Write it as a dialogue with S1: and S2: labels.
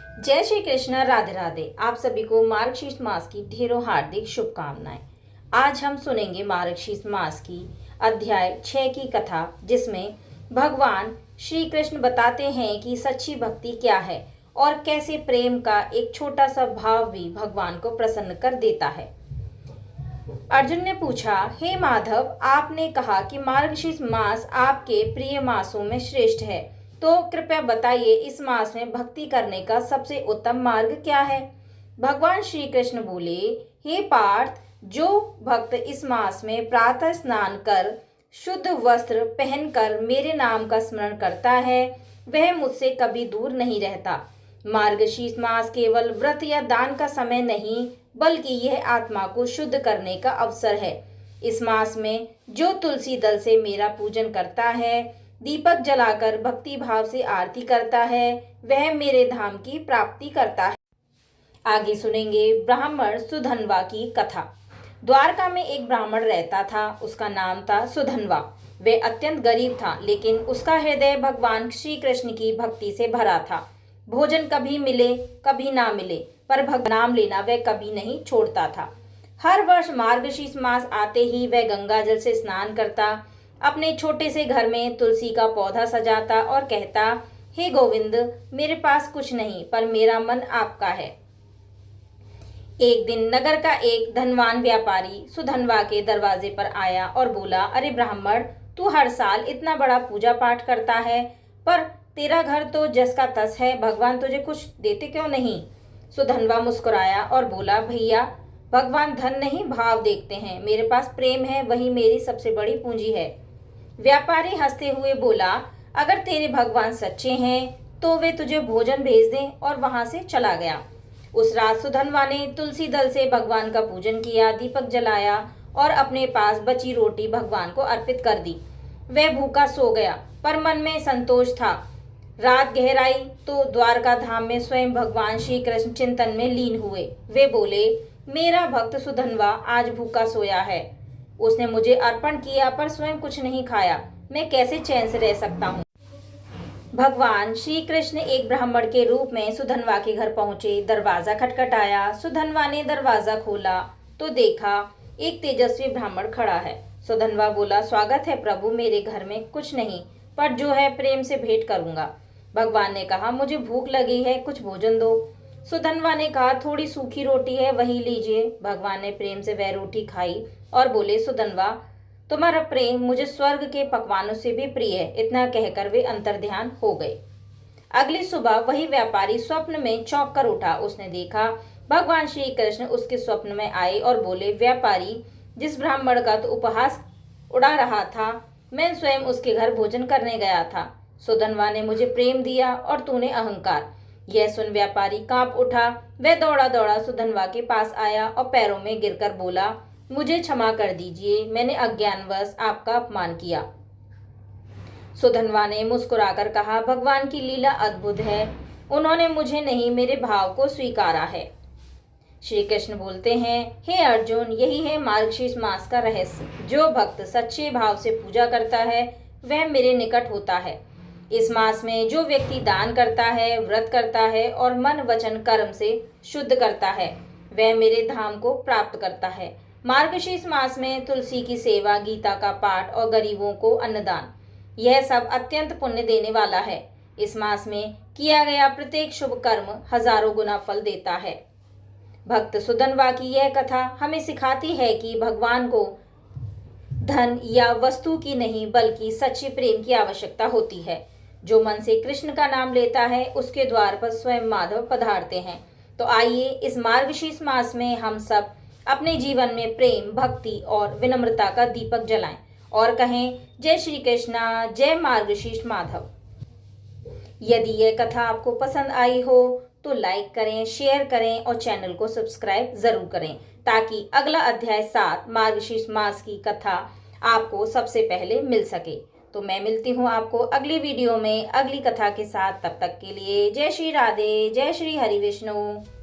S1: जय श्री कृष्ण। राधे राधे। आप सभी को मार्गशीर्ष मास की ढेरों हार्दिक शुभकामनाएं। आज हम सुनेंगे मार्गशीर्ष मास की अध्याय 6 की कथा, जिसमें भगवान श्री कृष्ण बताते हैं कि सच्ची भक्ति क्या है और कैसे प्रेम का एक छोटा सा भाव भी भगवान को प्रसन्न कर देता है। अर्जुन ने पूछा, हे माधव, आपने कहा कि मार्गशीर्ष मास आपके प्रिय मासों में श्रेष्ठ है, तो कृपया बताइए इस मास में भक्ति करने का सबसे उत्तम मार्ग क्या है। भगवान श्री कृष्ण बोले, हे पार्थ, जो भक्त इस मास में प्रातः स्नान कर शुद्ध वस्त्र पहनकर मेरे नाम का स्मरण करता है, वह मुझसे कभी दूर नहीं रहता। मार्गशीर्ष मास केवल व्रत या दान का समय नहीं, बल्कि यह आत्मा को शुद्ध करने का अवसर है। इस मास में जो तुलसी दल से मेरा पूजन करता है, दीपक जलाकर भक्ति भाव से आरती करता है, वह मेरे धाम की प्राप्ति करता है। आगे सुनेंगे ब्राह्मण सुधन्वा की कथा। द्वारका में एक ब्राह्मण रहता था। उसका नाम था सुधन्वा। वह अत्यंत गरीब था, लेकिन उसका हृदय भगवान श्री कृष्ण की भक्ति से भरा था। भोजन कभी मिले कभी ना मिले, पर भगवान नाम लेना वह कभी नहीं छोड़ता था। हर वर्ष मार्गशीर्ष मास आते ही वह गंगा जल से स्नान करता, अपने छोटे से घर में तुलसी का पौधा सजाता और कहता, हे गोविंद, मेरे पास कुछ नहीं, पर मेरा मन आपका है। एक दिन नगर का एक धनवान व्यापारी सुधन्वा के दरवाजे पर आया और बोला, अरे ब्राह्मण, तू हर साल इतना बड़ा पूजा पाठ करता है, पर तेरा घर तो जस का तस है, भगवान तुझे कुछ देते क्यों नहीं। सुधन्वा मुस्कुराया और बोला, भैया, भगवान धन नहीं भाव देखते हैं। मेरे पास प्रेम है, वही मेरी सबसे बड़ी पूंजी है। व्यापारी हंसते हुए बोला, अगर तेरे भगवान सच्चे हैं तो वे तुझे भोजन भेज दें, और वहां से चला गया। उस रात सुधन्वा ने तुलसी दल से भगवान का पूजन किया, दीपक जलाया और अपने पास बची रोटी भगवान को अर्पित कर दी। वह भूखा सो गया, पर मन में संतोष था। रात गहराई तो द्वारका धाम में स्वयं भगवान श्री कृष्ण चिंतन में लीन हुए। वे बोले, मेरा भक्त सुधन्वा आज भूखा सोया है। उसने मुझे अर्पण किया, पर स्वयं कुछ नहीं खाया। मैं कैसे चैन से रह सकता हूँ। भगवान श्री कृष्ण एक ब्राह्मण के रूप में सुधन्वा के घर पहुंचे। दरवाजा खटखटाया। सुधन्वा ने दरवाजा खोला तो देखा एक तेजस्वी ब्राह्मण खड़ा है। सुधन्वा बोला, स्वागत है प्रभु, मेरे घर में कुछ नहीं, पर जो है प्रेम से भेंट करूंगा। भगवान ने कहा, मुझे भूख लगी है, कुछ भोजन दो। सुधन्वा ने कहा, थोड़ी सूखी रोटी है, वही लीजिए। भगवान ने प्रेम से वह रोटी खाई और बोले, सुधन्वा, तुम्हारा प्रेम मुझे स्वर्ग के पकवानों से भी प्रिय है। इतना कहकर वे अंतर्ध्यान हो गए। अगली सुबह वही व्यापारी स्वप्न में चौंक कर उठा। उसने देखा भगवान श्री कृष्ण उसके स्वप्न में आए और बोले, व्यापारी, जिस ब्राह्मण का तो उपहास उड़ा रहा था, मैं स्वयं उसके घर भोजन करने गया था। सुधन्वा ने मुझे प्रेम दिया और तूने अहंकार। यह सुन व्यापारी कांप उठा। वह दौड़ा दौड़ा सुधन्वा के पास आया और पैरों में गिरकर बोला, मुझे क्षमा कर दीजिए, मैंने अज्ञानवश आपका अपमान किया। सुधन्वा ने मुस्कुराकर कहा, भगवान की लीला अद्भुत है, उन्होंने मुझे नहीं, मेरे भाव को स्वीकारा है। श्री कृष्ण बोलते हैं, हे अर्जुन, यही है मार्गशीर्ष मास का रहस्य। जो भक्त सच्चे भाव से पूजा करता है, वह मेरे निकट होता है। इस मास में जो व्यक्ति दान करता है, व्रत करता है और मन वचन कर्म से शुद्ध करता है, वह मेरे धाम को प्राप्त करता है। मार्गशीर्ष मास में तुलसी की सेवा, गीता का पाठ और गरीबों को अन्नदान, यह सब अत्यंत पुण्य देने वाला है। इस मास में किया गया प्रत्येक शुभ कर्म हजारों गुना फल देता है। भक्त सुधन्वा की यह कथा हमें सिखाती है कि भगवान को धन या वस्तु की नहीं, बल्कि सच्चे प्रेम की आवश्यकता होती है। जो मन से कृष्ण का नाम लेता है, उसके द्वार पर स्वयं माधव पधारते हैं। तो आइए इस मार्गशीर्ष मास में हम सब अपने जीवन में प्रेम, भक्ति और विनम्रता का दीपक जलाएं और कहें, जय श्री कृष्णा, जय मार्गशीर्ष माधव। यदि यह कथा आपको पसंद आई हो तो लाइक करें, शेयर करें और चैनल को सब्सक्राइब जरूर करें, ताकि अगला अध्याय 7 मार्गशीर्ष मास की कथा आपको सबसे पहले मिल सके। तो मैं मिलती हूँ आपको अगली वीडियो में अगली कथा के साथ। तब तक के लिए जय श्री राधे, जय श्री हरि विष्णु।